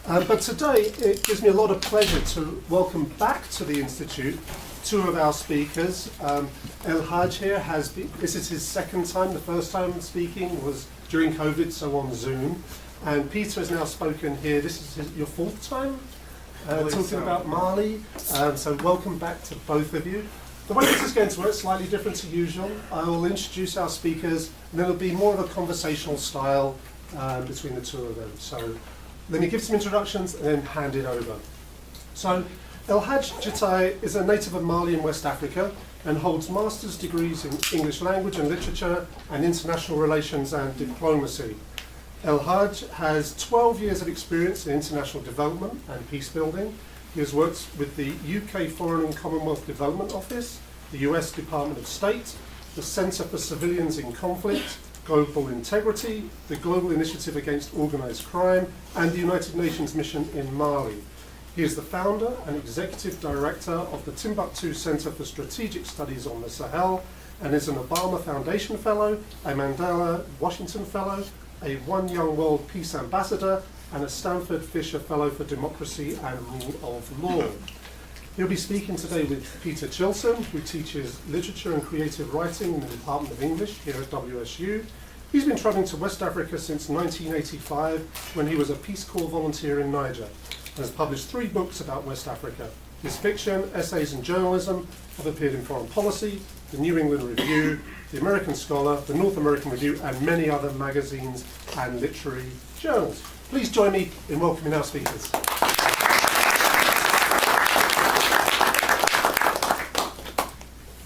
But today it gives me a lot of pleasure to welcome back to the Institute two of our speakers. El Hadj here this is his second time. The first time speaking was during COVID, so on Zoom. And Peter has now spoken here. This is your fourth time talking about Mali. So welcome back to both of you. The way this is going to work is slightly different to usual. I will introduce our speakers, and then it'll be more of a conversational style between the two of them. So let me give some introductions and then hand it over. So El Hadj Djitteye is a native of Mali in West Africa and holds master's degrees in English language and literature and international relations and diplomacy. El Hadj has 12 years of experience in international development and peace building. He has worked with the UK Foreign and Commonwealth Development Office, the US Department of State, the Centre for Civilians in Conflict, Global Integrity, the Global Initiative Against Organised Crime, and the United Nations Mission in Mali. He is the founder and executive director of the Timbuktu Centre for Strategic Studies on the Sahel, and is an Obama Foundation Fellow, a Mandela Washington Fellow, a One Young World Peace Ambassador, and a Stanford Fisher Fellow for Democracy and Rule of Law. He'll be speaking today with Peter Chilson, who teaches literature and creative writing in the Department of English here at WSU. He's been travelling to West Africa since 1985, when he was a Peace Corps volunteer in Niger, and has published 3 books about West Africa. His fiction, essays and journalism have appeared in Foreign Policy, the New England Review, the American Scholar, the North American Review, and many other magazines and literary journals. Please join me in welcoming our speakers.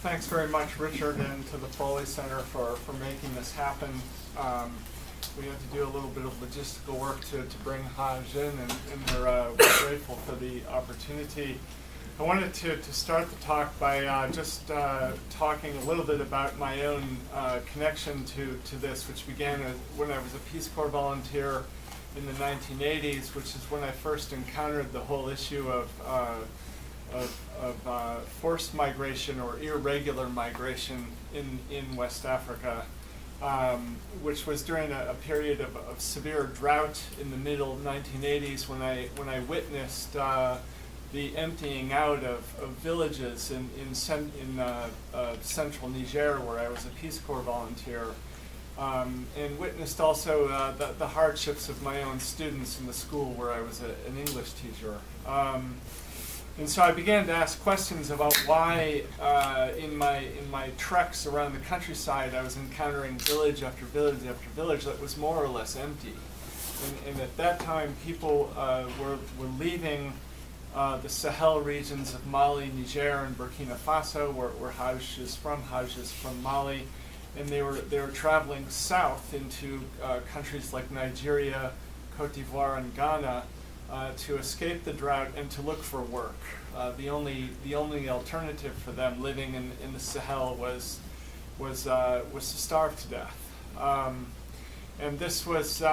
Thanks very much, Richard, and to the Foley Center for making this happen. We had to do a little bit of logistical work to bring Hadj in, and we're grateful for the opportunity. I wanted to start the talk by just talking a little bit about my own connection to this, which began when I was a Peace Corps volunteer in the 1980s, which is when I first encountered the whole issue of forced migration or irregular migration in West Africa, which was during a period of severe drought in the middle 1980s when I witnessed the emptying out of villages in central Niger, where I was a Peace Corps volunteer, and witnessed also the hardships of my own students in the school where I was an English teacher. And so I began to ask questions about why in my treks around the countryside I was encountering village after village after village that was more or less empty. And at that time people were leaving the Sahel regions of Mali, Niger, and Burkina Faso, where Hadj is from. Hadj is from Mali, and they were traveling south into countries like Nigeria, Cote d'Ivoire, and Ghana to escape the drought and to look for work. The only alternative for them living in the Sahel was to starve to death. And this was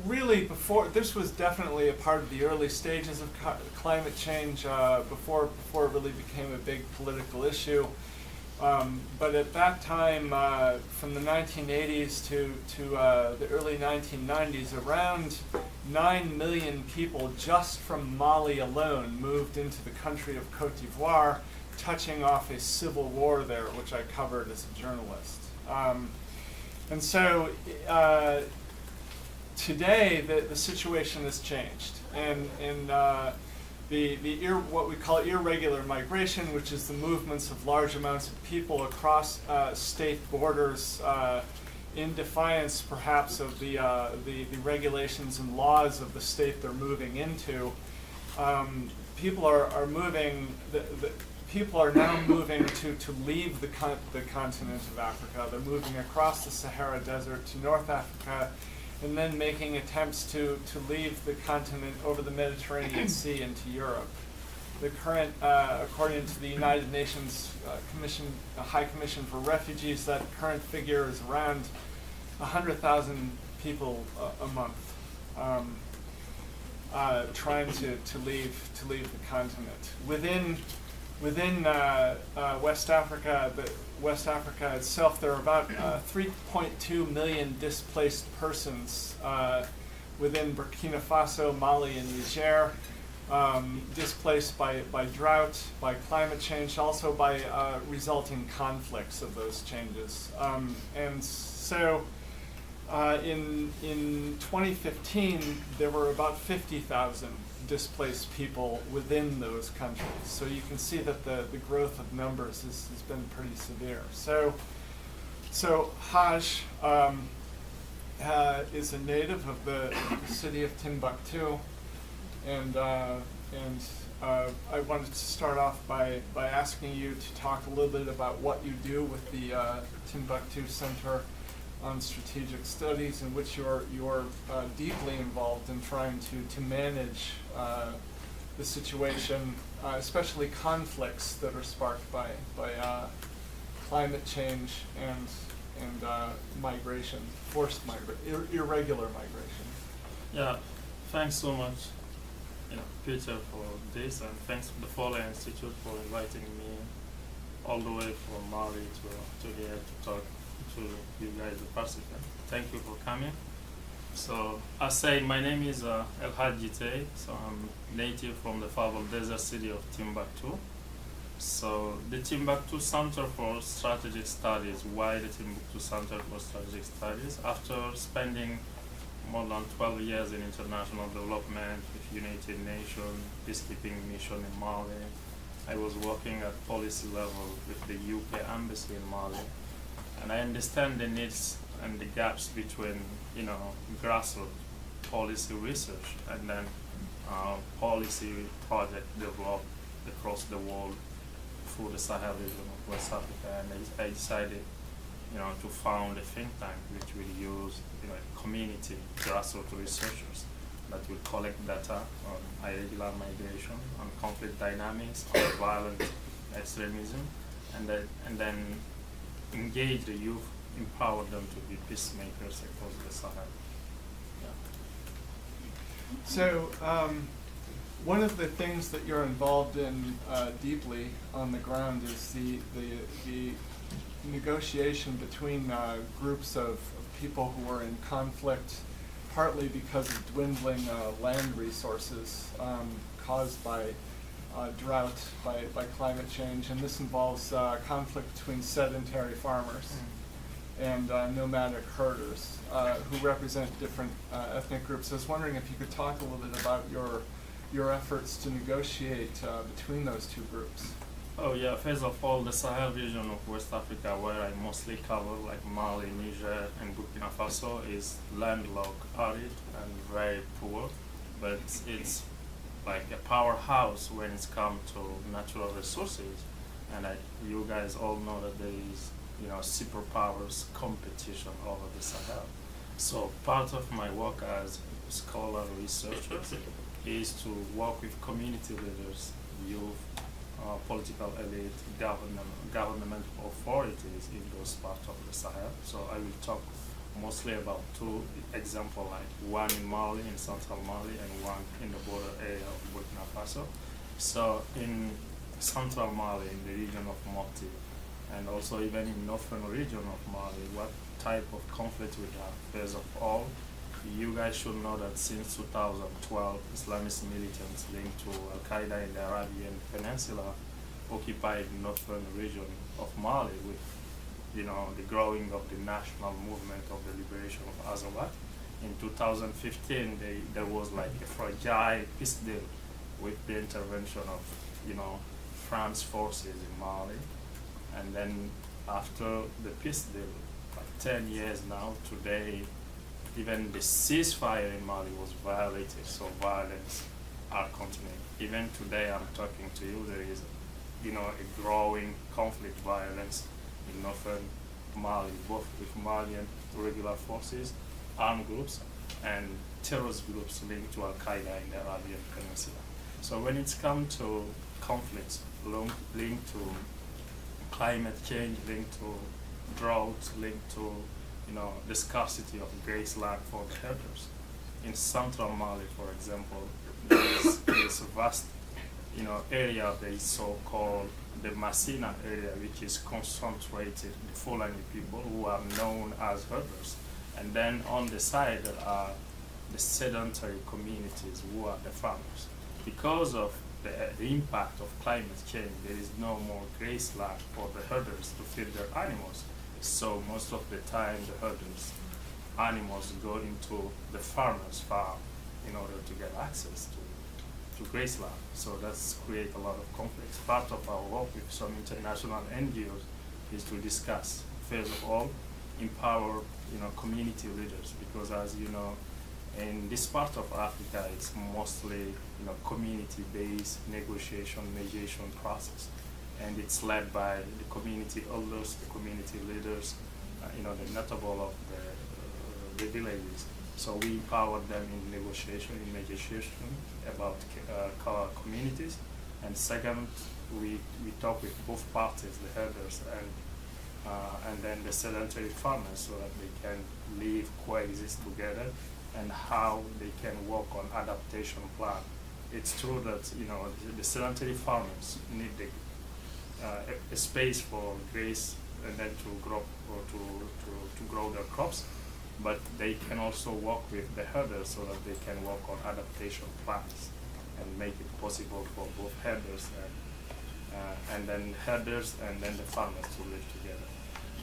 really before. This was definitely a part of the early stages of climate change before it really became a big political issue. But at that time, from the 1980s to the early 1990s, around 9 million people just from Mali alone moved into the country of Cote d'Ivoire, touching off a civil war there, which I covered as a journalist. And so today the situation has changed, and what we call irregular migration, which is the movements of large amounts of people across state borders in defiance perhaps of the regulations and laws of the state they're moving into. People are moving. People are now moving to leave the continent of Africa. They're moving across the Sahara Desert to North Africa, and then making attempts to leave the continent over the Mediterranean Sea into Europe. The current, according to the United Nations High Commission for Refugees, that current figure is around 100,000 people a month trying to leave the continent. Within West Africa, West Africa itself, there are about 3.2 million displaced persons within Burkina Faso, Mali, and Niger, displaced by drought, by climate change, also by resulting conflicts of those changes. And so in 2015, there were about 50,000 displaced people within those countries. So you can see that the growth of numbers has been pretty severe. So Hadj is a native of the city of Timbuktu, and I wanted to start off by asking you to talk a little bit about what you do with the Timbuktu Center on Strategic Studies, in which you're deeply involved in trying to manage the situation, especially conflicts that are sparked by climate change and migration, forced migration, irregular migration. Yeah, thanks so much, Peter, for this, and thanks to the Foley Institute for inviting me all the way from Mali to here to talk to you guys, the participants. Thank you for coming. So, as said, my name is Hadj Djitteye. So I'm native from the Fable Desert city of Timbuktu. So the Timbuktu Center for Strategic Studies. Why the Timbuktu Center for Strategic Studies? After spending more than 12 years in international development with United Nations, peacekeeping mission in Mali, I was working at policy level with the UK Embassy in Mali. And I understand the needs and the gaps between, grassroots policy research and then policy project developed across the world through the Sahel region of West Africa. And I decided, to found a think tank which will use, community grassroots researchers that will collect data on irregular migration, on conflict dynamics, on violent extremism, and then engage the youth, empower them to be peacemakers across the Sahel. Yeah. So one of the things that you're involved in deeply on the ground is the negotiation between groups of people who are in conflict, partly because of dwindling land resources caused by drought, by climate change, and this involves conflict between sedentary farmers and nomadic herders who represent different ethnic groups. I was wondering if you could talk a little bit about your efforts to negotiate between those two groups. Oh yeah, first of all, the Sahel region of West Africa, where I mostly cover, like Mali, Niger, and Burkina Faso, is landlocked, arid, and very poor, but it's like a powerhouse when it's come to natural resources. And you guys all know that there is, superpowers competition over the Sahel. So part of my work as scholar researcher is to work with community leaders, youth, political elite, government authorities in those parts of the Sahel. So I will talk mostly about two examples, like one in Mali, in central Mali, and one in the border area of Burkina Faso. So in central Mali, in the region of Mopti, and also even in northern region of Mali, what type of conflict we have? First of all, you guys should know that since 2012, Islamist militants linked to Al-Qaeda in the Arabian Peninsula occupied northern region of Mali with, the growing of the national movement of the liberation of Azawad. In 2015, there was like a fragile peace deal with the intervention of, France forces in Mali. And then after the peace deal, like 10 years now, today, even the ceasefire in Mali was violated, so violence are continuing. Even today I'm talking to you, there is, a growing conflict violence in northern Mali, both with Malian regular forces, armed groups, and terrorist groups linked to Al-Qaeda in the Arabian Peninsula. So when it's come to conflicts linked to climate change, linked to drought, linked to the scarcity of grassland for the herders. In central Mali, for example, there is this vast, area that is so-called the Massina area, which is concentrated the Fulani people who are known as herders. And then on the side there are the sedentary communities who are the farmers. Because of the impact of climate change, there is no more grassland for the herders to feed their animals. So most of the time the herders' animals go into the farmer's farm in order to get access to grassland. So that's create a lot of conflicts. Part of our work with some international NGOs is to discuss, first of all, empower community leaders, because as you know, in this part of Africa, it's mostly community-based negotiation, mediation process, and it's led by the community elders, the community leaders, the notable of the villages. So we empower them in negotiation, in mediation about communities. And second, we talk with both parties, the herders and then the sedentary farmers, so that they can live, coexist together, and how they can work on adaptation plan. It's true that the sedentary farmers need a space for graze and then to grow or to grow their crops, but they can also work with the herders so that they can work on adaptation plans and make it possible for both herders and then the farmers to live together.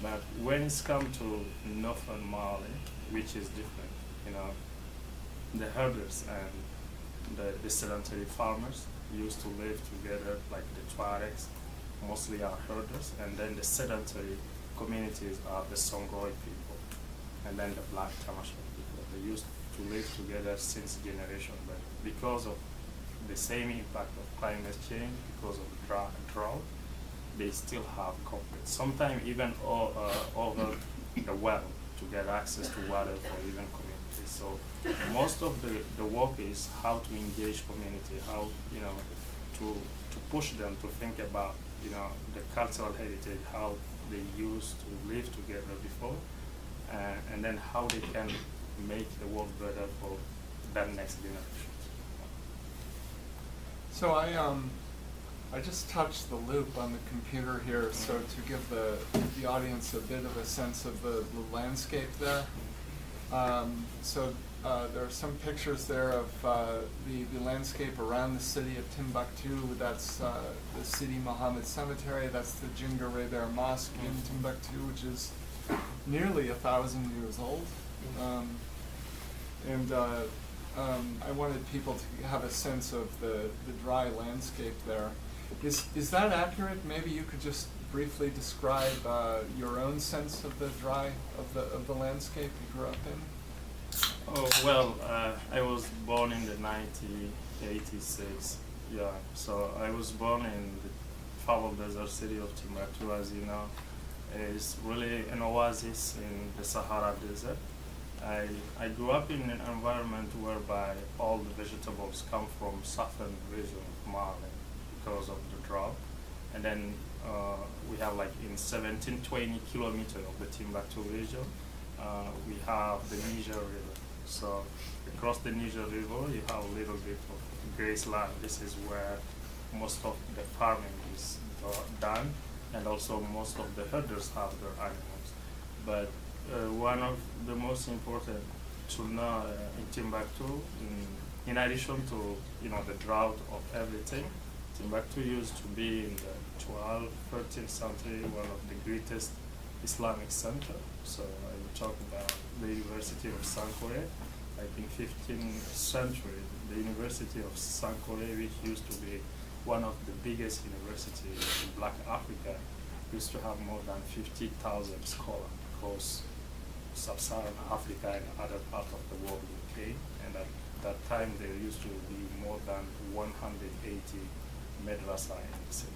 But when it's come to northern Mali, which is different, the herders and the sedentary farmers used to live together, like the Tuaregs mostly are herders, and then the sedentary communities are the Songoi people, and then the Black Tamashek people. They used to live together since generation, but because of the same impact of climate change, because of drought, they still have conflict. Sometimes even over the well to get access to water for even communities. So most of the work is how to engage community, how to push them to think about the cultural heritage, how they used to live together before, and then how they can make the world better for their next generation. So I just touched the loop on the computer here, so to give the audience a bit of a sense of the landscape there. There are some pictures there of the landscape around the city of Timbuktu. That's the Sidi Mohammed Cemetery. That's the Djinguereber Mosque in Timbuktu, which is nearly 1,000 years old. I wanted people to have a sense of the dry landscape there. Is that accurate? Maybe you could just briefly describe your own sense of the landscape you grew up in. Oh well, I was born in the 1986. Yeah, so I was born in the fallow desert city of Timbuktu, as you know. It's really an oasis in the Sahara Desert. I grew up in an environment whereby all the vegetables come from southern region of Mali because of the drought. And then we have like in 17-20 kilometers of the Timbuktu region, we have the Niger River. So across the Niger River, you have a little bit of grassland. This is where most of the farming is done, and also most of the herders have their animals. But one of the most important to know in Timbuktu, in addition to the drought of everything, Timbuktu used to be in the 12th, 13th century one of the greatest Islamic center. So I will talk about the University of Sankore. Like in 15th century, the University of Sankore, which used to be one of the biggest universities in Black Africa, used to have more than 50,000 scholars across sub-Saharan Africa and other parts of the world came. And at that time, there used to be more than 180 madrasa in the city.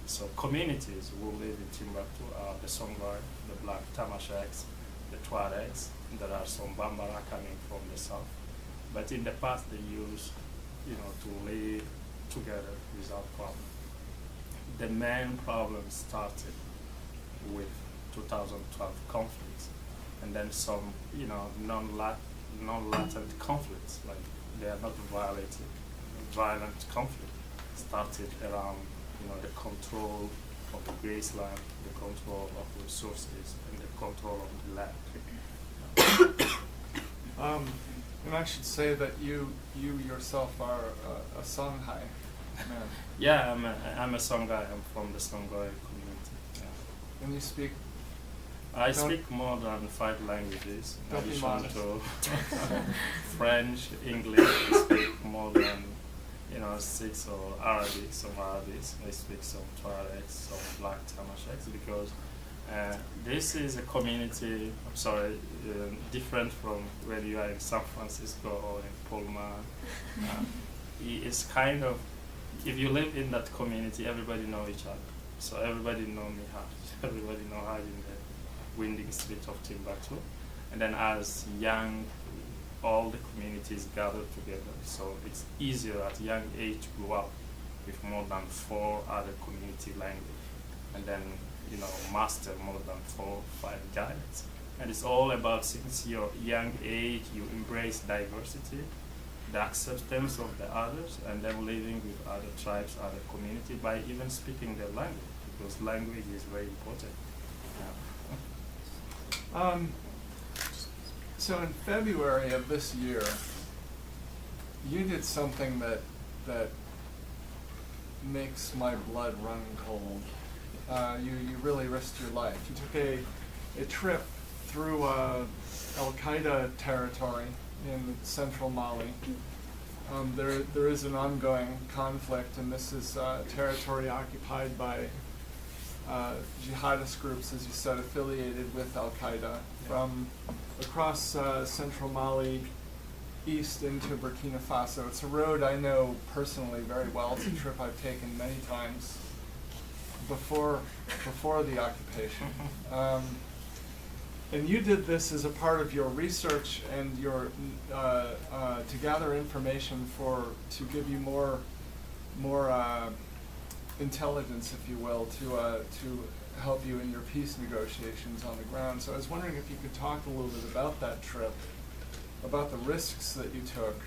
So communities who live in Timbuktu are the Songoi, the Black Tamasheks, the Tuaregs. There are some Bambara coming from the south. But in the past, they used, to live together without problem. The main problem started with 2012 conflicts, and then some, non-latent conflicts, like they are not violent conflict, started around, the control of the grassland, the control of resources, and the control of the land. And I should say that you yourself are a Songhai man. Yeah, I'm a Songhai. I'm from the Songhai community. Yeah. And you speak. I speak more than 5 languages. In Don't be addition modest. to French, English, I speak more than 6 or Arabic, some Arabics. I speak some Tuaregs, some Black Tamasheks, because this is a community, different from where you are in San Francisco or in Pullman. It's kind of, if you live in that community, everybody know each other. So everybody know me, Hadj. Everybody know Hadj in the winding street of Timbuktu. And then as young, all the communities gather together. So it's easier at young age to grow up with more than 4 other community language. And then, master more than 4 or 5 dialects. And it's all about, since your young age, you embrace diversity, the acceptance of the others, and then living with other tribes, other community, by even speaking their language, because language is very important. So in February of this year, you did something that makes my blood run cold. You really risked your life. You took a trip through Al-Qaeda territory in central Mali. There is an ongoing conflict, and this is territory occupied by jihadist groups, as you said, affiliated with Al-Qaeda, from across central Mali east into Burkina Faso. It's a road I know personally very well. It's a trip I've taken many times before the occupation. And you did this as a part of your research and your to gather information to give you more intelligence, if you will, to help you in your peace negotiations on the ground. So I was wondering if you could talk a little bit about that trip, about the risks that you took,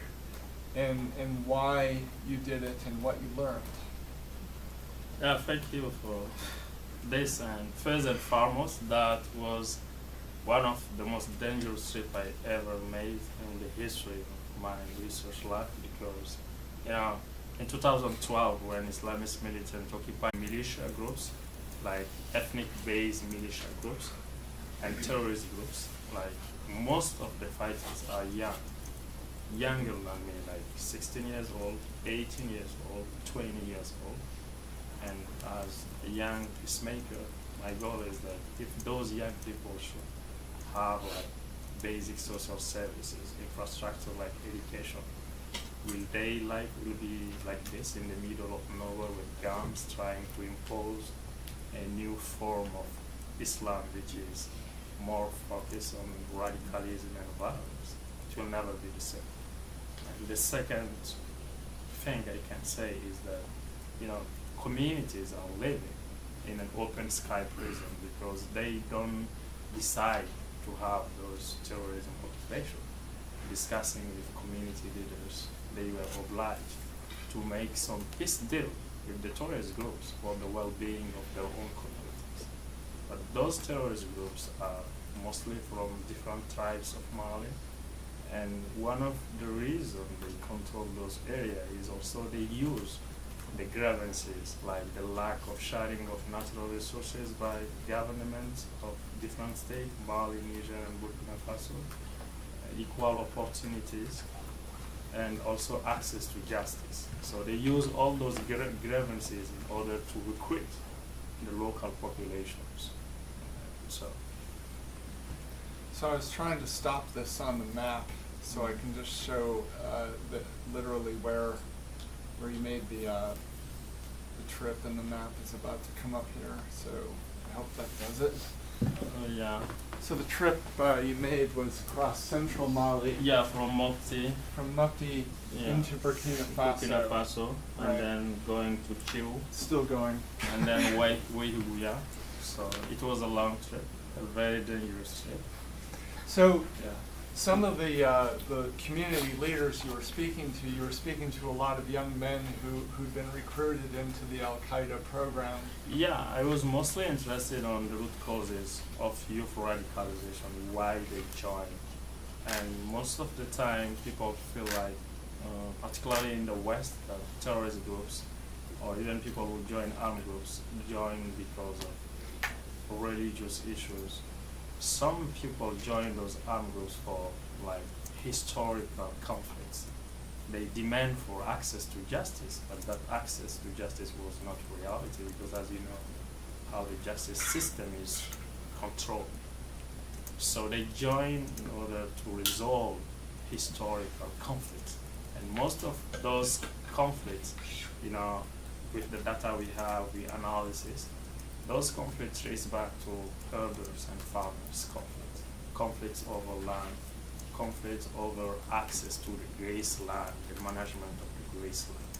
and why you did it and what you learned. Yeah, thank you for this. And first and foremost, that was one of the most dangerous trips I ever made in the history of my research life, because in 2012, when Islamist militants occupied militia groups, like ethnic-based militia groups and terrorist groups, like most of the fighters are younger than me, like 16 years old, 18 years old, 20 years old. And as a young peacemaker, my goal is that if those young people should have like basic social services, infrastructure like education, will be like this in the middle of nowhere with guns trying to impose a new form of Islam, which is more focused on radicalism and violence? It will never be the same. And the second thing I can say is that, communities are living in an open sky prison because they don't decide to have those terrorism occupations. Discussing with community leaders, they were obliged to make some peace deal with the terrorist groups for the well-being of their own communities. But those terrorist groups are mostly from different tribes of Mali, and one of the reasons they control those areas is also they use the grievances, like the lack of sharing of natural resources by governments of different states, Mali, Niger, and Burkina Faso, equal opportunities, and also access to justice. So they use all those grievances in order to recruit the local populations. So I was trying to stop this on the map so I can just show literally where you made the trip, and the map is about to come up here. So I hope that does it. Yeah. So the trip you made was across central Mali. Yeah, from Mopti. From Mopti into Burkina Faso. And Right. then going to Chilson. Still going. And then Waihuya. So it was a long trip, a very dangerous trip. So Yeah. some of the community leaders you were speaking to a lot of young men who'd been recruited into the Al-Qaeda program. Yeah, I was mostly interested on the root causes of youth radicalization, why they join And most of the time, people feel like, particularly in the West, that terrorist groups or even people who join armed groups join because of religious issues. Some people join those armed groups for like historical conflicts. They demand for access to justice, but that access to justice was not reality because, as you know, how the justice system is controlled. So they join in order to resolve historical conflicts. And most of those conflicts, you know, with the data we have, the analysis, those conflicts trace back to herders and farmers conflicts over land, conflicts over access to the graceland, the management of the graceland.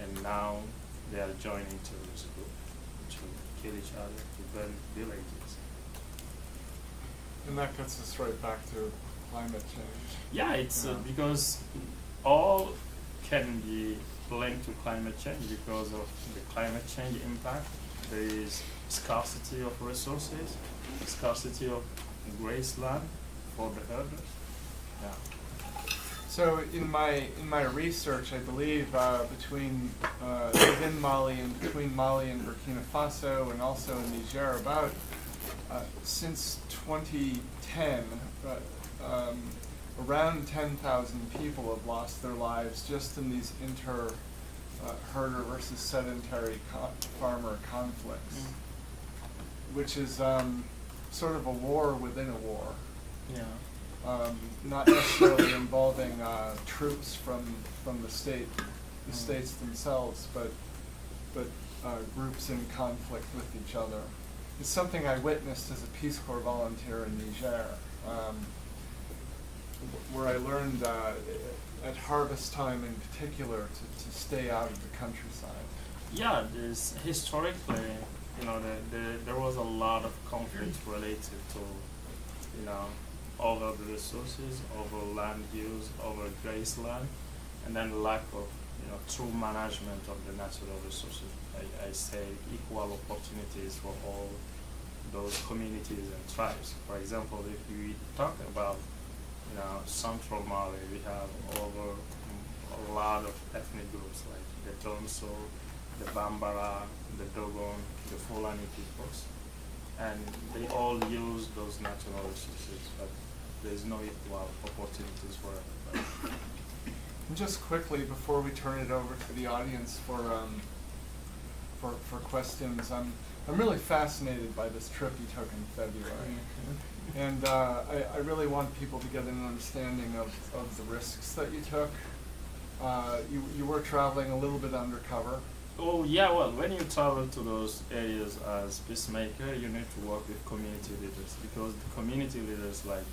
And now they are joining terrorist groups to kill each other, to burn villages. And that gets us right back to climate change. Yeah, it's because all can be linked to climate change because of the climate change impact. There is scarcity of resources, scarcity of graceland for the herders. Yeah. So in my research, I believe between within Mali and between Mali and Burkina Faso and also in Niger, about since 2010, around 10,000 people have lost their lives just in these herder versus sedentary farmer conflicts, which is sort of a war within a war. Yeah. Not necessarily involving troops from the states themselves, but groups in conflict with each other. It's something I witnessed as a Peace Corps volunteer in Niger, where I learned at harvest time in particular to stay out of the countryside. Yeah, there's historically, you know, there was a lot of conflict related to, you know, over the resources, over land use, over graceland, and then lack of, you know, true management of the natural resources. I say equal opportunities for all those communities and tribes. For example, if we talk about, you know, central Mali, we have over a lot of ethnic groups like the Tonso, the Bambara, the Dogon, the Fulani peoples, and they all use those natural resources, but there's no equal opportunities for everybody. And just quickly, before we turn it over to the audience for questions, I'm really fascinated by this trip you took in February. And I really want people to get an understanding of the risks that you took. You were traveling a little bit undercover. Oh yeah, well, when you travel to those areas as peacemaker, you need to work with community leaders because the community leaders, like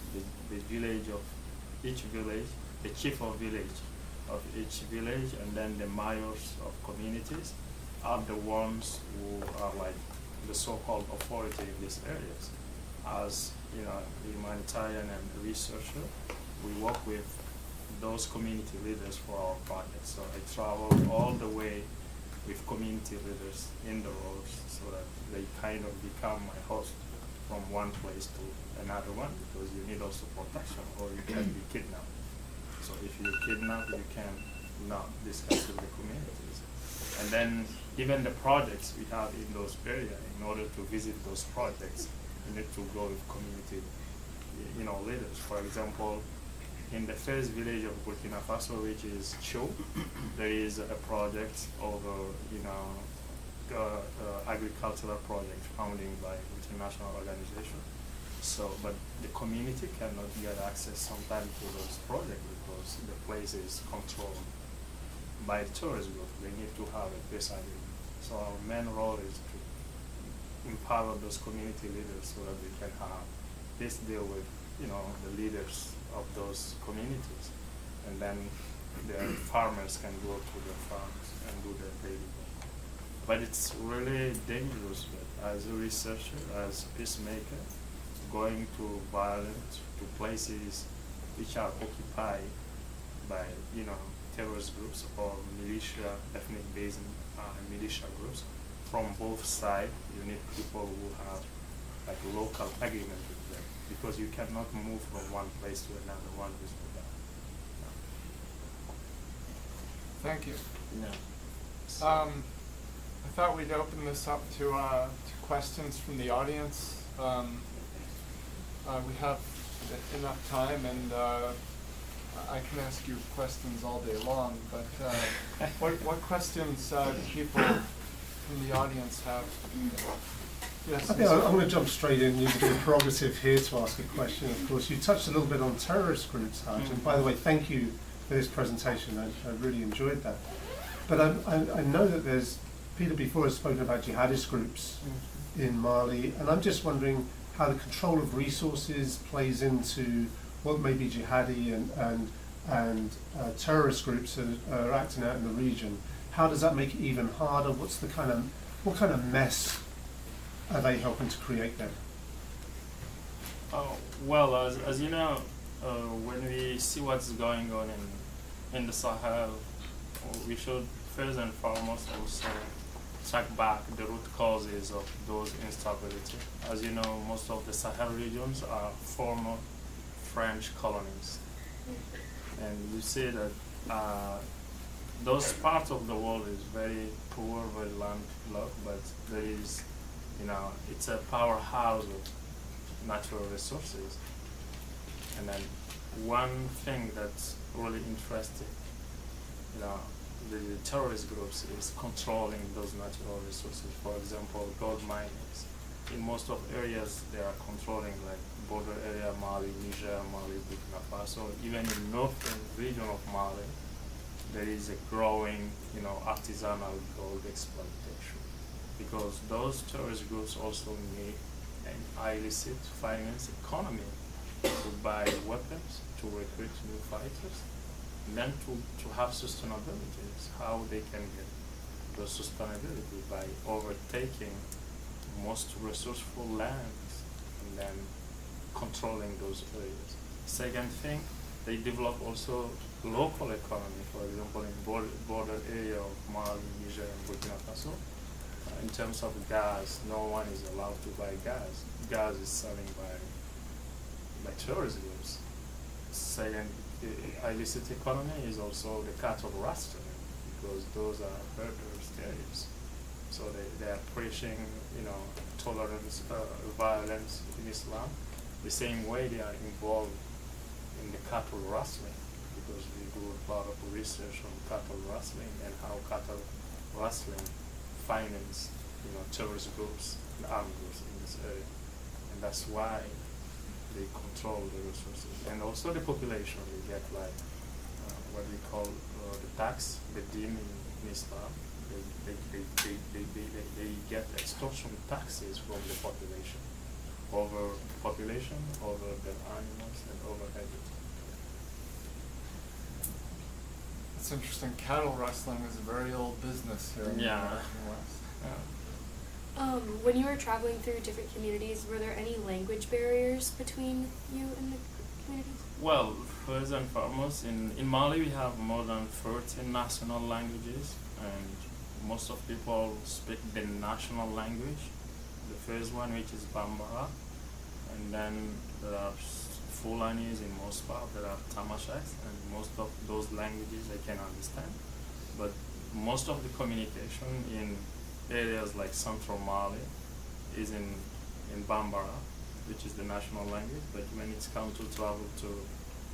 the village of each village, the chief of village of each village, and then the mayors of communities are the ones who are like the so-called authority in these areas. As you know, humanitarian and researcher, we work with those community leaders for our project. So I traveled all the way with community leaders in the roads so that they kind of become my host from one place to another one because you need also protection or you can be kidnapped. So if you're kidnapped, you can not discuss with the communities. And then even the projects we have in those areas, in order to visit those projects, you need to go with community, you know, leaders. For example, in the first village of Burkina Faso, which is Cho, there is a project over, you know, agricultural project founded by international organization. So, but the community cannot get access sometimes to those projects because the place is controlled by the tourist group. They need to have a peace agreement. So our main role is to empower those community leaders so that they can have peace deal with, you know, the leaders of those communities, and then the farmers can go to their farms and do their daily work. But it's really dangerous. But as a researcher, as a peacemaker, going to violent to places which are occupied by, you know, terrorist groups or militia, ethnic-based militia groups from both sides, you need people who have like local agreement with them. because you cannot move from one place to another one with the Thank you. yeah. I thought we'd open this up to questions from the audience. We have enough time, and I can ask you questions all day long, but what questions do people from the audience have? Yes. I think I'm going to jump straight in. Use the prerogative here to ask a question. Of course, you touched a little bit on terrorist groups, Hadj, and by the way, thank you for this presentation. I really enjoyed that. But I know that there's, Peter before has spoken about jihadist groups in Mali, and I'm just wondering how the control of resources plays into what may be jihadi and terrorist groups that are acting out in the region. How does that make it even harder? What kind of mess are they helping to create then? Well, as you know, when we see what's going on in the Sahel, we should first and foremost also track back the root causes of those instability. As you know, most of the Sahel regions are former French colonies, and you see that those parts of the world is very poor, very landlocked, but there is, it's a powerhouse of natural resources. And then one thing that's really interesting, the terrorist groups is controlling those natural resources. For example, gold miners. In most of areas, they are controlling like border area, Mali, Niger, Mali, Burkina Faso. Even in northern region of Mali, there is a growing, artisanal gold exploitation. Because those terrorist groups also need an illicit finance economy to buy weapons, to recruit new fighters, and then to have sustainability. It's how they can get the sustainability by overtaking most resourceful lands and then controlling those areas. Second thing, they develop also local economy. For example, in border area of Mali, Niger, and Burkina Faso, in terms of gas, no one is allowed to buy gas. Gas is selling by terrorist groups. Second, the illicit economy is also the cattle rustling, because those are herders' areas. So they are preaching, tolerance, violence in Islam. The same way they are involved in the cattle rustling, because we do a lot of research on cattle rustling and how cattle rustling finance, terrorist groups and armed groups in this area, and that's why they control the resources. And also the population, they get like what we call the tax, the deen in Islam. They get extortion taxes from the population, over their animals, and over everything. It's interesting. Cattle rustling is a very old business here in the West. Yeah. When you were traveling through different communities, were there any language barriers between you and the communities? Well, first and foremost, in Mali we have more than 13 national languages, and most of people speak the national language. The first one, which is Bambara, and then there are Fulanis in most part, there are Tamasheks, and most of those languages I can understand. But most of the communication in areas like central Mali is in Bambara, which is the national language. But when it's come to travel to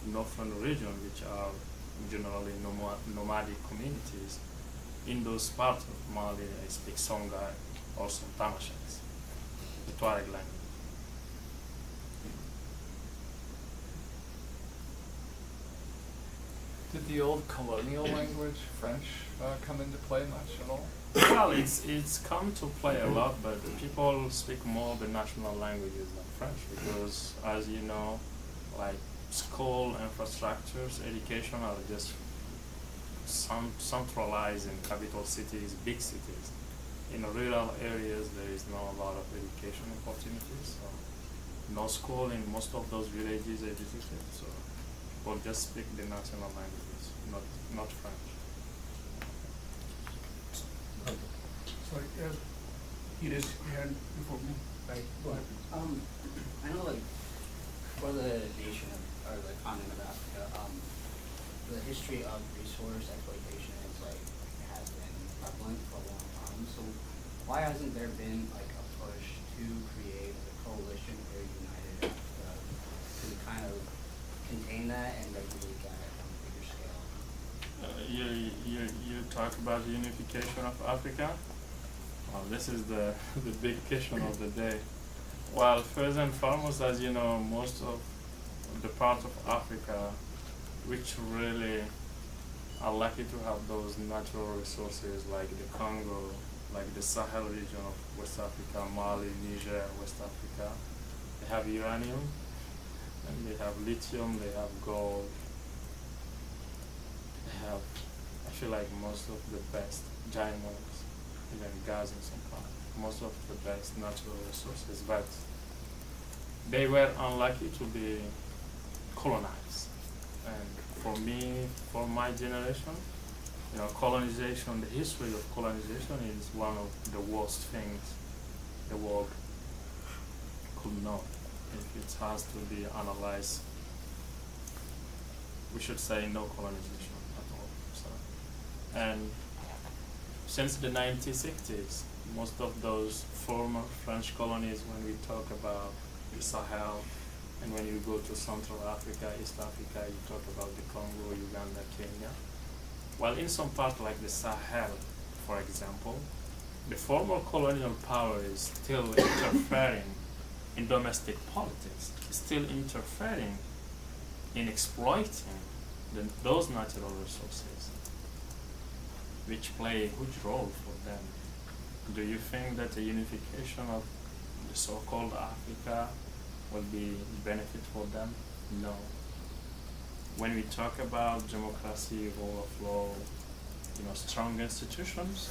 northern region, which are generally nomadic communities, in those parts of Mali I speak Songhai or some Tamasheks, the Tuareg language. Did the old colonial language, French, come into play much at all? Well, it's come to play a lot, but people speak more the national languages than French, because, as you know, like school infrastructures, education are just centralized in capital cities, big cities. In rural areas, there is not a lot of education opportunities, so no school in most of those villages are visited, so people just speak the national languages, not French. Sorry, you raised your hand before me. Right. Go ahead. I know, like, for the nation or the continent of Africa, the history of resource exploitation is has been prevalent for a long time. So why hasn't there been a push to create a coalition for a united Africa to kind of contain that and regulate that on a bigger scale? You talk about the unification of Africa. Well, this is the big question of the day. Well, first and foremost, as you know, most of the part of Africa which really are lucky to have those natural resources like the Congo, like the Sahel region of West Africa, Mali, Niger, West Africa. They have uranium, and they have lithium, they have gold. They have, I feel like most of the best diamonds, even gas in some part, most of the best natural resources, but they were unlucky to be colonized. And for me, for my generation, colonization, the history of colonization is one of the worst things the world could know. If it has to be analyzed, we should say no colonization at all. So, and since the 1960s, most of those former French colonies, when we talk about the Sahel, and when you go to Central Africa, East Africa, you talk about the Congo, Uganda, Kenya. While in some parts like the Sahel, for example, the former colonial power is still interfering in domestic politics, still interfering in exploiting those natural resources, which play a huge role for them. Do you think that the unification of the so-called Africa will be benefit for them? No. When we talk about democracy, rule of law, strong institutions,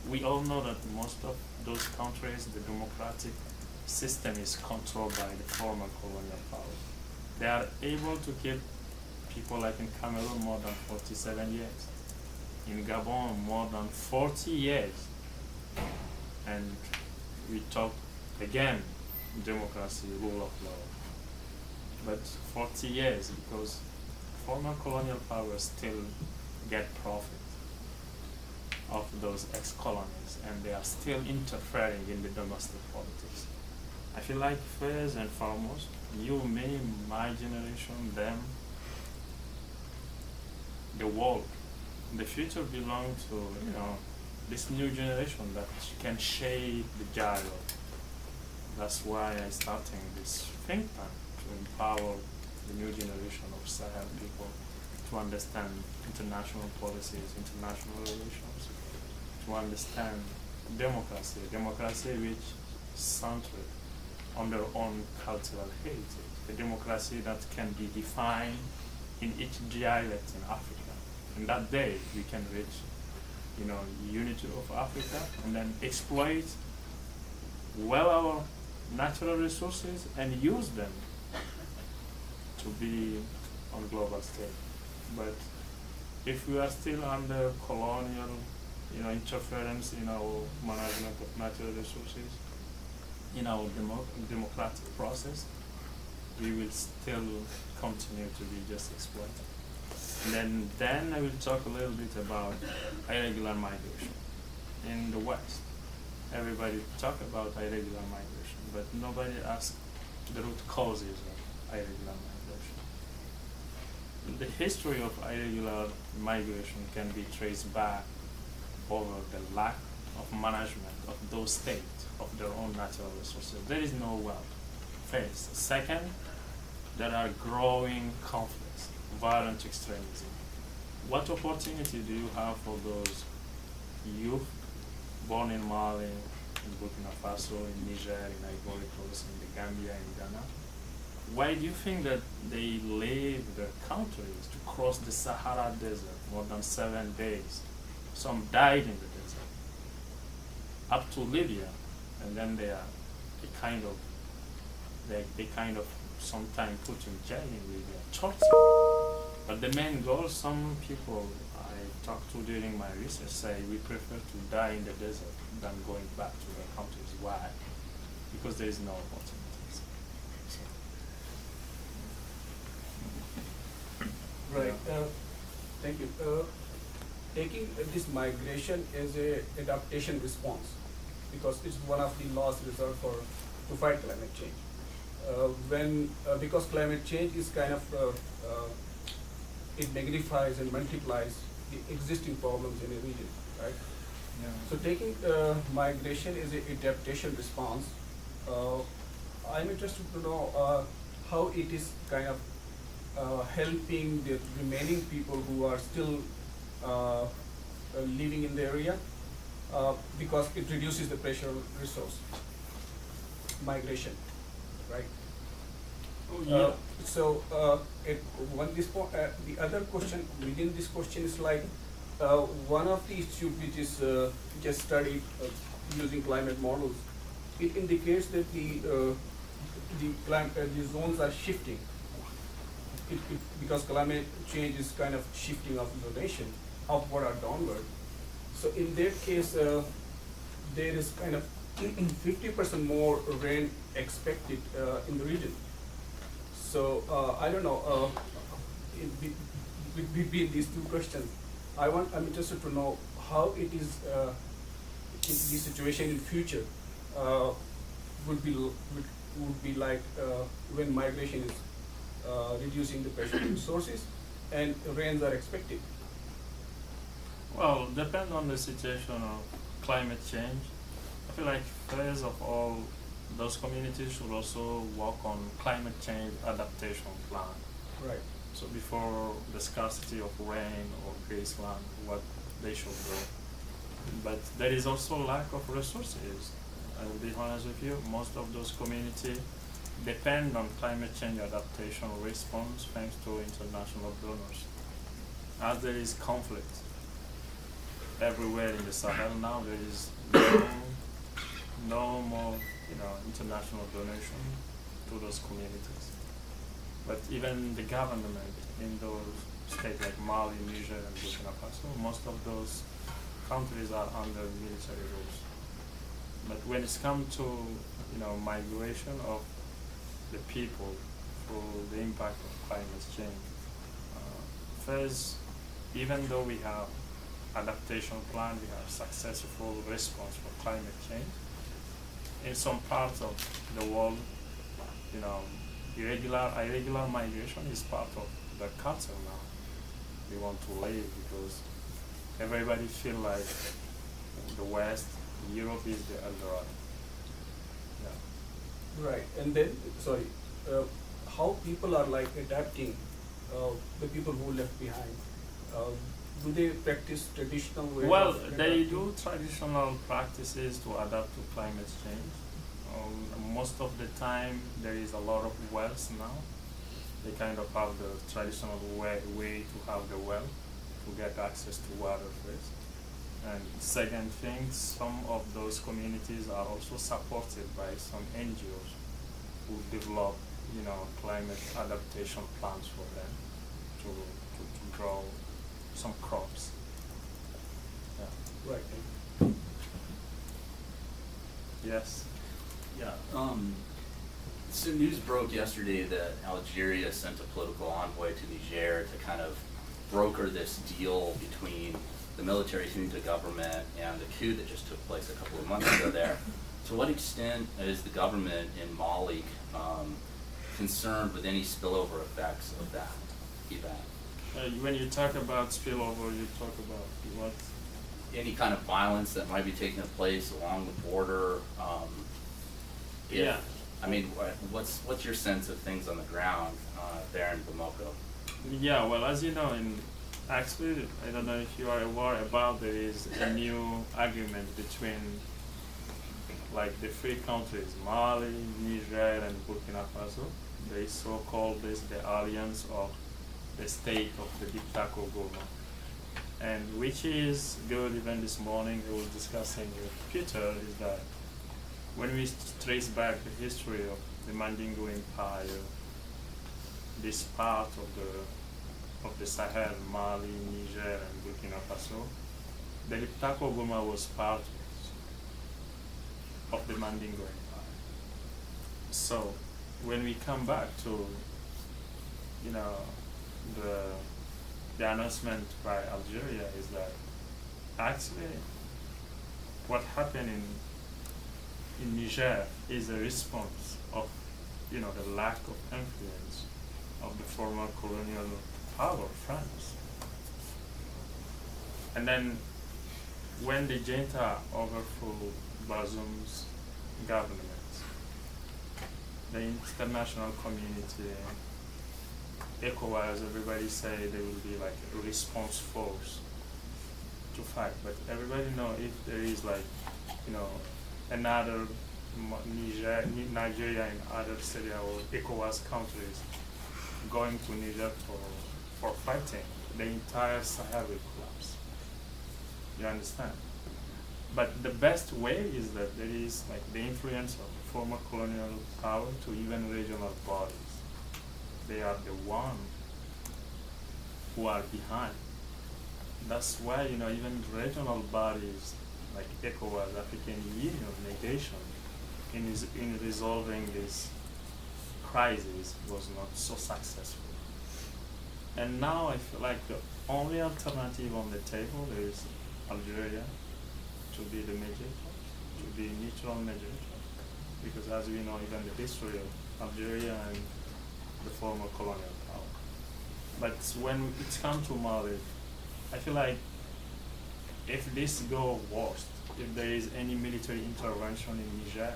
we all know that most of those countries, the democratic system is controlled by the former colonial power. They are able to keep people like in Cameroon more than 47 years, in Gabon more than 40 years, and we talk again democracy, rule of law, but 40 years because former colonial powers still get profit of those ex-colonies, and they are still interfering in the domestic politics. I feel like first and foremost, you, me, my generation, them, the world, the future belongs to this new generation that can shape the dialogue. That's why I'm starting this think tank to empower the new generation of Sahel people to understand international policies, international relations, to understand democracy which is centered on their own cultural heritage, a democracy that can be defined in each dialect in Africa. And that day we can reach, unity of Africa and then exploit well our natural resources and use them to be on global stage. But if we are still under colonial, interference in our management of natural resources, in our democratic process, we will still continue to be just exploited. And then I will talk a little bit about irregular migration in the West. Everybody talk about irregular migration, but nobody asks the root causes of irregular migration. The history of irregular migration can be traced back over the lack of management of those states of their own natural resources. There is no wealth. First. Second, there are growing conflicts, violent extremism. What opportunity do you have for those youth born in Mali, in Burkina Faso, in Niger, in Ivory Coast, in the Gambia, in Ghana? Why do you think that they leave their countries to cross the Sahara Desert more than 7 days? Some died in the desert, up to Libya, and then they are they kind of sometimes put in jail in Libya, torture. But the main goal, some people I talked to during my research say we prefer to die in the desert than going back to their countries. Why? Because there is no opportunities. So Right. Thank you. Taking this migration as a adaptation response, because it's one of the last resort to fight climate change. Because climate change is kind of it magnifies and multiplies the existing problems in a region, right? Yeah. So taking migration as an adaptation response, I'm interested to know how it is kind of helping the remaining people who are still living in the area, because it reduces the pressure on resource migration, right? Oh, yeah. The other question within this question is like one of the issues which is just studied using climate models. It indicates that the zones are shifting. Because climate change is kind of shifting of zonation upward or downward. So in that case, there is kind of 50% more rain expected in the region. So I don't know, between these two questions, I'm interested to know how it is the situation in future would be like when migration is reducing the pressure on resources and rains are expected. Well, depend on the situation of climate change. I feel like first of all, those communities should also work on climate change adaptation plan. Right. So before the scarcity of rain or graceland, what they should do. But there is also lack of resources. I will be honest with you, most of those communities depend on climate change adaptation response thanks to international donors. As there is conflict everywhere in the Sahel now, there is no more international donation to those communities. But even the government in those states like Mali, Niger, and Burkina Faso, most of those countries are under military rules. But when it's come to migration of the people through the impact of climate change, first, even though we have adaptation plan, we have successful response for climate change. In some parts of the world, irregular migration is part of the culture now. We want to leave because everybody feel like the West, Europe is the Eldorado. Yeah. Right. And then, how people are like adapting, the people who left behind. Do they practice traditional ways? Well, of they adapting? do traditional practices to adapt to climate change. Most of the time, there is a lot of wells now. They kind of have the traditional way to have the well to get access to water first. And second thing, some of those communities are also supported by some NGOs who develop, climate adaptation plans for them to grow some crops. Yeah. Right. Yes. Yeah. So news broke yesterday that Algeria sent a political envoy to Niger to kind of broker this deal between the military junta government and the coup that just took place a couple of months ago there. To what extent is the government in Mali concerned with any spillover effects of that event? When you talk about spillover, you talk about what? Any kind of violence that might be taking place along the border? Yeah. I mean, what's your sense of things on the ground there in Bamako? Yeah, well, as you know, actually, I don't know if you are aware about, there is a new agreement between like the three countries, Mali, Niger, and Burkina Faso. They so-called this the alliance of the state of the Dictaco Goma. And which is good, even this morning we were discussing with Peter, is that when we trace back the history of the Mandingo Empire, this part of the Sahel, Mali, Niger, and Burkina Faso, the Dictaco Goma was part of the Mandingo Empire. So when we come back to, the the announcement by Algeria is that actually what happened in Niger is a response of, you know, the lack of influence of the former colonial power, France. And then when the junta overthrew Bazoum's government, the international community, ECOWAS, everybody say there will be like a response force to fight. But everybody know if there is like, you know, another Nigeria and other Syria or ECOWAS countries going to Niger for fighting, the entire Sahel will collapse. You understand? But the best way is that there is like the influence of former colonial power to even regional bodies. They are the one who are behind. That's why, you know, even regional bodies like ECOWAS, African Union, negation in resolving this crisis was not so successful. And now I feel like the only alternative on the table is Algeria to be the mediator, to be neutral mediator. Because as we know, even the history of Algeria and the former colonial power. But when it comes to Mali, I feel like if this goes worst, if there is any military intervention in Niger,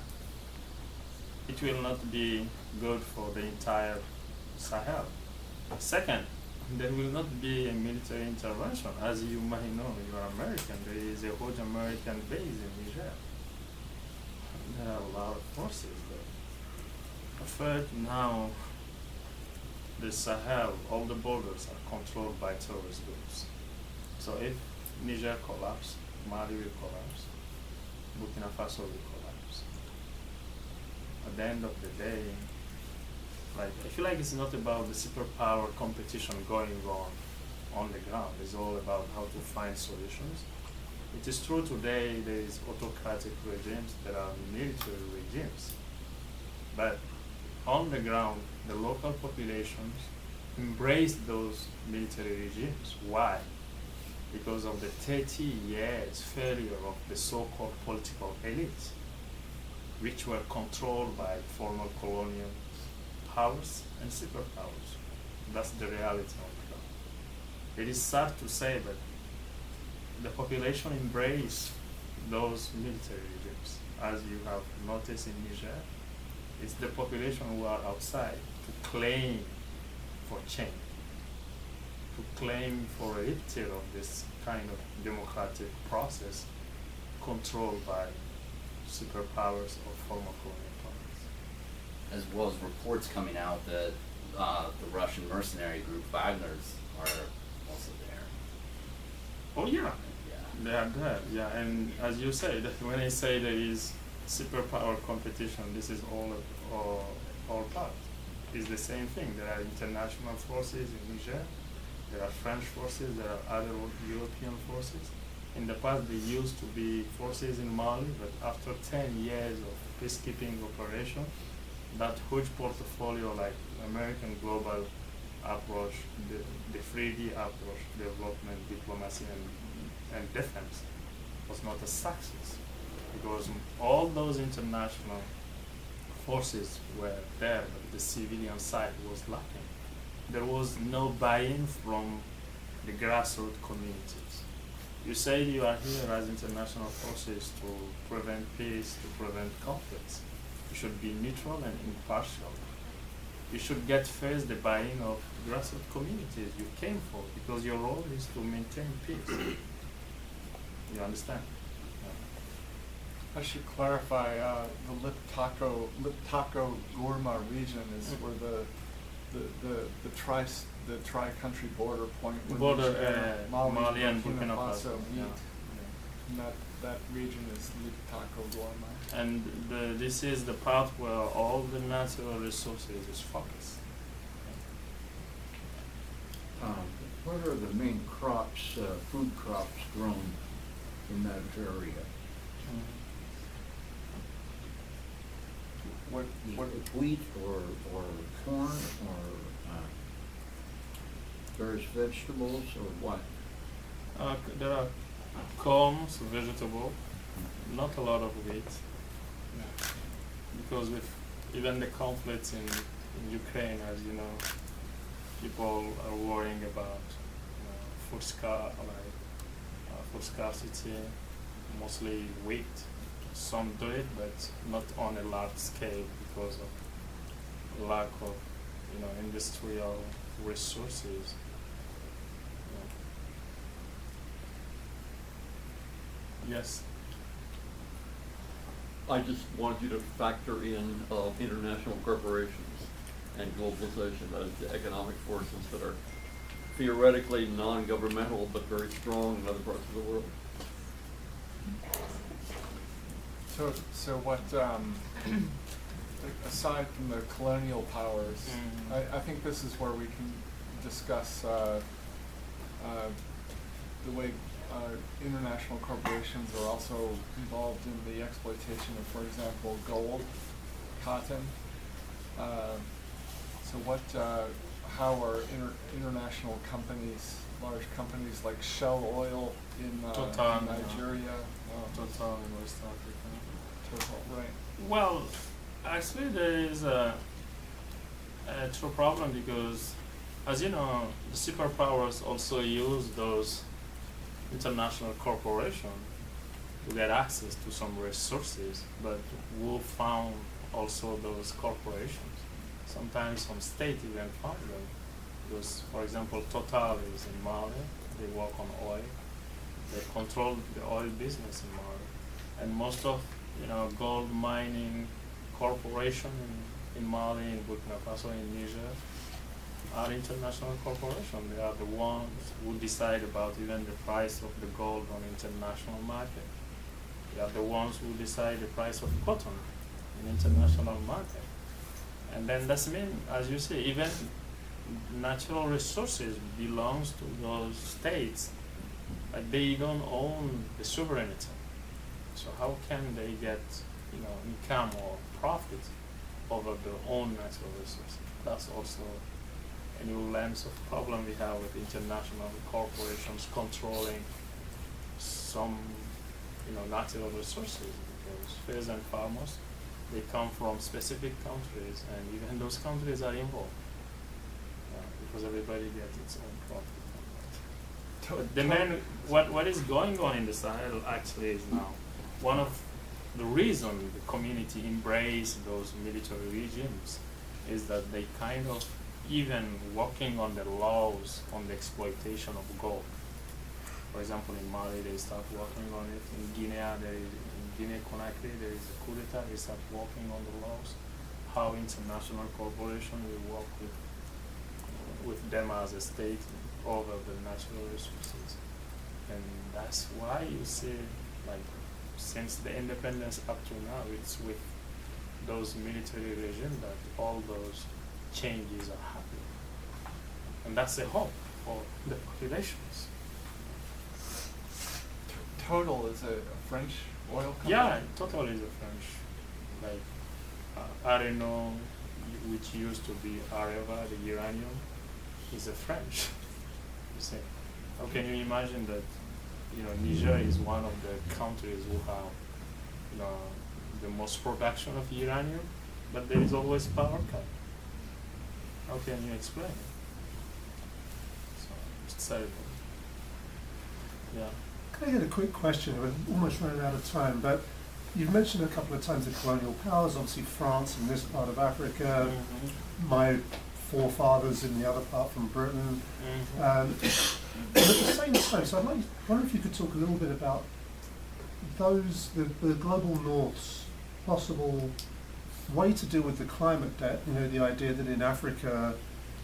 it will not be good for the entire Sahel. Second, there will not be a military intervention. As you might know, you are American, there is a huge American base in Niger. There are a lot of forces there. Third, now the Sahel, all the borders are controlled by terrorist groups. So if Niger collapses, Mali will collapse, Burkina Faso will collapse. At the end of the day, like I feel like it's not about the superpower competition going on the ground. It's all about how to find solutions. It is true today there is autocratic regimes, there are military regimes, but on the ground, the local populations embrace those military regimes. Why? Because of the 30 years failure of the so-called political elites, which were controlled by former colonial powers and superpowers. That's the reality on the ground. It is sad to say, but the population embrace those military regimes. As you have noticed in Niger, it's the population who are outside to claim for change, to claim for a rupture of this kind of democratic process controlled by superpowers or former colonial powers. As well as reports coming out that the Russian mercenary group Wagner's are also there. Oh yeah, Yeah. they are there. Yeah, and as you say, that when I say there is superpower competition, this is all part. It's the same thing. There are international forces in Niger. There are French forces. There are other European forces. In the past, they used to be forces in Mali, but after 10 years of peacekeeping operation, that huge portfolio like American global approach, the 3D approach, development, diplomacy, and defense was not a success because all those international forces were there, but the civilian side was lacking. There was no buy-in from the grassroots communities. You say you are here as international forces to prevent peace, to prevent conflicts. You should be neutral and impartial. You should get first the buy-in of grassroots communities you came for, because your role is to maintain peace. You understand? I should clarify, the Liptako Gourma region is where the tri-country border point with Mali and Burkina Faso meet. Yeah. And that region is Liptako Gourma. And this is the part where all the natural resources is focused. What are the main crops, food crops grown in that area? What Wheat or corn or Various vegetables or what? There are corns, vegetable, not a lot of wheat, because with even the conflicts in Ukraine, as you know, people are worrying about food scarcity, mostly wheat. Some do it, but not on a large scale because of lack of industrial resources. Yes. I just want you to factor in international corporations and globalization as the economic forces that are theoretically non-governmental but very strong in other parts of the world. So what, aside from the colonial powers, I think this is where we can discuss the way international corporations are also involved in the exploitation of, for example, gold, cotton. So how are international companies, large companies like Shell Oil in Nigeria? Total in West Africa. Total, right. Well, actually there is a true problem because, as you know, the superpowers also use those international corporations to get access to some resources, but who found also those corporations? Sometimes some state even found them. Because, for example, Total is in Mali, they work on oil, they control the oil business in Mali. And most of gold mining corporation in Mali, in Burkina Faso, in Niger, are international corporations. They are the ones who decide about even the price of the gold on international market. They are the ones who decide the price of cotton in international market. And then that's mean, as you say, even natural resources belongs to those states. Like they don't own the sovereignty. So how can they get income or profit over their own natural resources? That's also a new lens of problem we have with international corporations controlling some natural resources, because fairs and farmers, they come from specific countries, and even those countries are involved because everybody gets its own profit. What is going on in the Sahel actually is now one of the reasons the community embrace those military regimes is that they kind of even working on the laws on the exploitation of gold. For example, in Mali, they start working on it. In Guinea-Conakry, there is a coup d'etat. They start working on the laws. How international corporation will work with them as a state over the natural resources. And that's why you see, since the independence up to now, it's with those military regimes that all those changes are happening. And that's the hope for the populations. Total is a French oil company? Yeah, Total is a French. Areno, which used to be Areva, the uranium, is a French. You see, how can you imagine that? Niger is one of the countries who have, the most production of uranium, but there is always power cut. How can you explain it? So it's terrible. Yeah. Can I get a quick question? We're almost running out of time, but you've mentioned a couple of times the colonial powers, obviously France in this part of Africa, my forefathers in the other part from Britain. But at the same time, so I wonder if you could talk a little bit about the global north's possible way to deal with the climate debt. The idea that in Africa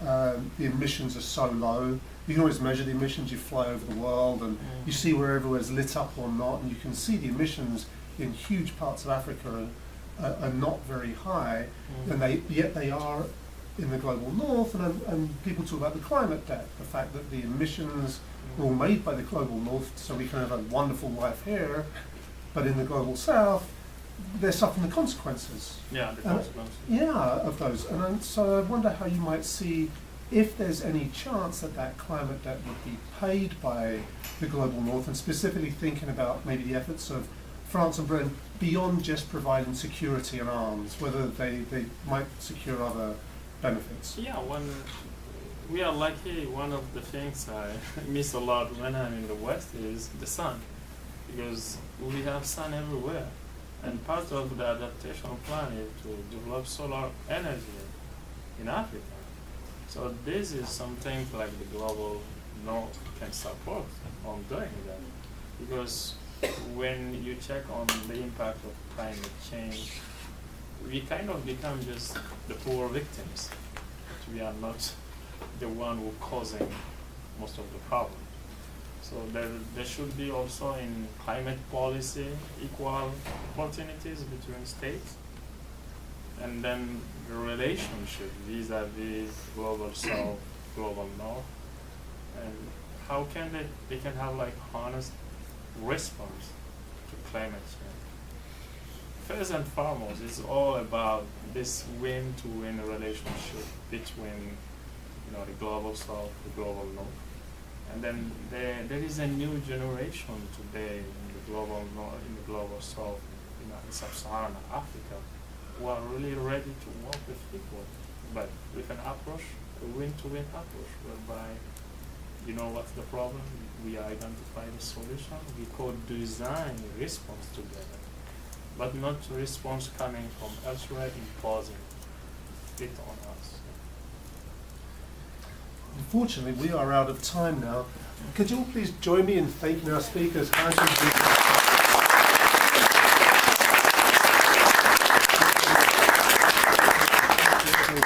the emissions are so low. You can always measure the emissions. You fly over the world and you see where everywhere's lit up or not, and you can see the emissions in huge parts of Africa are not very high, and yet they are in the global north. And people talk about the climate debt, the fact that the emissions were all made by the global north, so we can have a wonderful life here, but in the global south, they're suffering the consequences. Yeah, the consequences. Of those. And so I wonder how you might see if there's any chance that that climate debt would be paid by the global north, and specifically thinking about maybe the efforts of France and Britain beyond just providing security and arms, whether they might secure other benefits. Yeah, when we are lucky, one of the things I miss a lot when I'm in the West is the sun, because we have sun everywhere. And part of the adaptation plan is to develop solar energy in Africa. So this is something like the global north can support on doing that. Because when you check on the impact of climate change, we kind of become just the poor victims. We are not the one who causing most of the problem. So there should be also in climate policy equal opportunities between states, and then the relationship vis-a-vis global south, global north, and how can they can have like honest response to climate change. First and foremost, it's all about this win-to-win relationship between the global south, the global north. And then there is a new generation today in the global north, in the global south, in sub-Saharan Africa, who are really ready to work with people, but with an approach, a win-to-win approach, whereby what's the problem, we identify the solution, we co-design response together, but not response coming from elsewhere imposing it on us. Unfortunately, we are out of time now. Could you all please join me in thanking our speakers, Hadj Djitteye